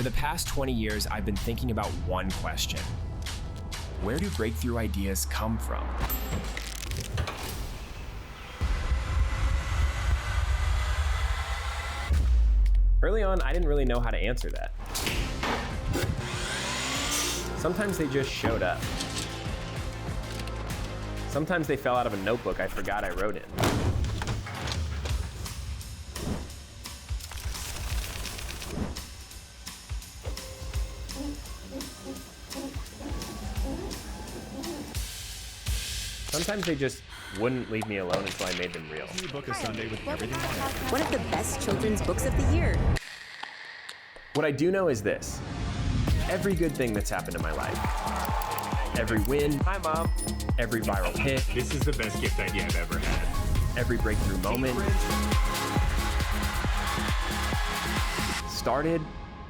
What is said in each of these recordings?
For the past 20 years, I've been thinking about one question. Where do breakthrough ideas come from? Early on, I didn't really know how to answer that. Sometimes they just showed up. Sometimes they fell out of a notebook I forgot I wrote in. Sometimes they just wouldn't leave me alone until I made them real. Book a Sunday with everything on it. One of the best children's books of the year. What I do know is this. Every good thing that's happened in my life, every win, hi mom, every viral hit, This is the best gift idea I've ever had. every breakthrough moment started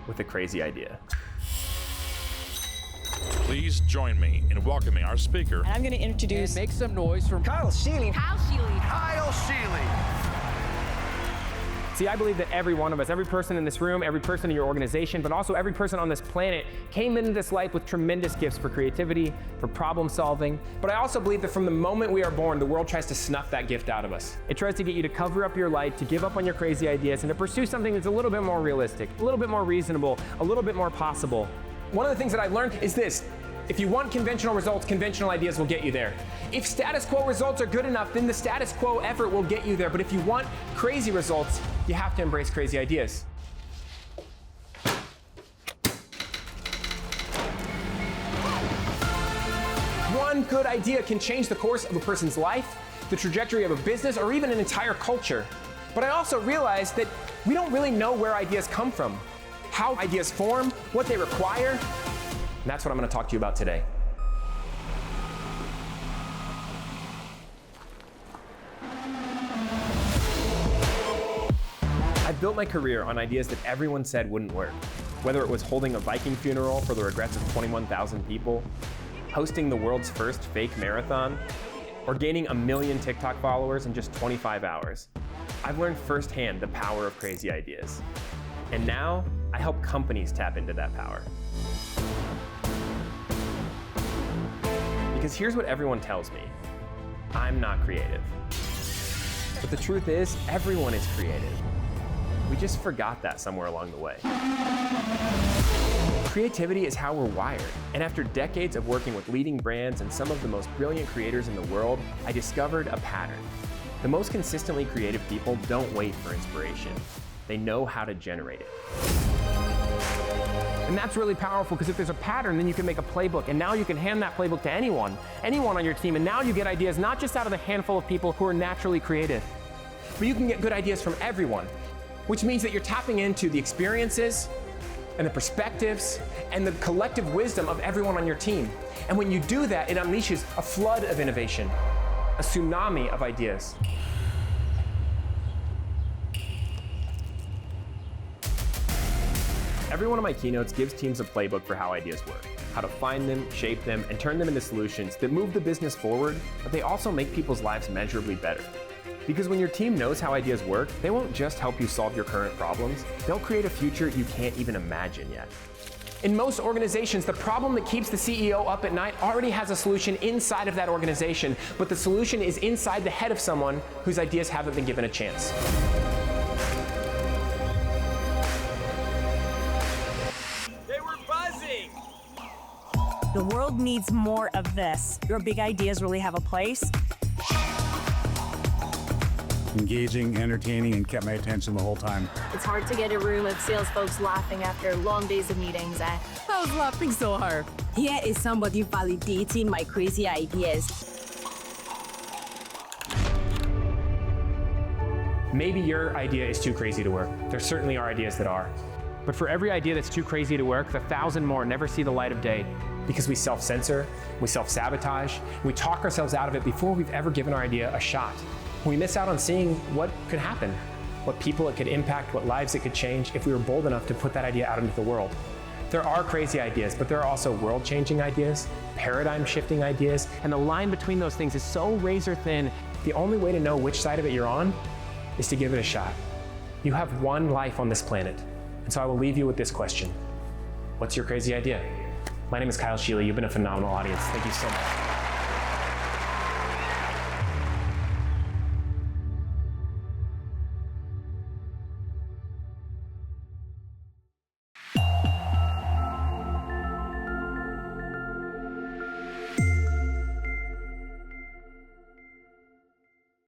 with a crazy idea. Please join me in welcoming our speaker. And I'm going to introduce. Make some noise for Scheele. Kyle Scheele. See, I believe that every one of us, every person in this room, every person in your organization, but also every person on this planet came into this life with tremendous gifts for creativity, for problem solving. But I also believe that from the moment we are born, the world tries to snuff that gift out of us. It tries to get you to cover up your light, to give up on your crazy ideas, and to pursue something that's a little bit more realistic, a little bit more reasonable, a little bit more possible. One of the things that I've learned is this. If you want conventional results, conventional ideas will get you there. If status quo results are good enough, then the status quo effort will get you there. But if you want crazy results, you have to embrace crazy ideas. One good idea can change the course of a person's life, the trajectory of a business, or even an entire culture. But I also realized that we don't really know where ideas come from, how ideas form, what they require. And that's what I'm going to talk to you about today. I've built my career on ideas that everyone said wouldn't work. Whether it was holding a Viking funeral for the regrets of 21,000 people, hosting the world's first fake marathon, or gaining 1 million TikTok followers in just 25 hours. I've learned firsthand the power of crazy ideas. And now, I help companies tap into that power. Because here's what everyone tells me. I'm not creative. But the truth is, everyone is creative. We just forgot that somewhere along the way. Creativity is how we're wired. And after decades of working with leading brands and some of the most brilliant creators in the world, I discovered a pattern. The most consistently creative people don't wait for inspiration. They know how to generate it. And that's really powerful because if there's a pattern, then you can make a playbook. And now you can hand that playbook to anyone on your team. And now you get ideas not just out of the handful of people who are naturally creative, but you can get good ideas from everyone, which means that you're tapping into the experiences and the perspectives and the collective wisdom of everyone on your team. And when you do that, it unleashes a flood of innovation, a tsunami of ideas. Every one of my keynotes gives teams a playbook for how ideas work, how to find them, shape them, and turn them into solutions that move the business forward, but they also make people's lives measurably better. Because when your team knows how ideas work, they won't just help you solve your current problems, they'll create a future you can't even imagine yet. In most organizations, the problem that keeps the CEO up at night already has a solution inside of that organization, but the solution is inside the head of someone whose ideas haven't been given a chance. The world needs more of this. Your big ideas really have a place. Engaging, entertaining, and kept my attention the whole time. It's hard to get a room of sales folks laughing after long days of meetings. I was laughing so hard. Here is somebody validating my crazy ideas. Maybe your idea is too crazy to work. There certainly are ideas that are. But for every idea that's too crazy to work, 1,000 more never see the light of day because we self-censor, we self-sabotage, we talk ourselves out of it before we've ever given our idea a shot. We miss out on seeing what could happen, what people it could impact, what lives it could change if we were bold enough to put that idea out into the world. There are crazy ideas, but there are also world-changing ideas, paradigm-shifting ideas, and the line between those things is so razor thin, the only way to know which side of it you're on is to give it a shot. You have one life on this planet, and so I will leave you with this question. What's your crazy idea? My name is Scheele. You've been a phenomenal audience. Thank you so much.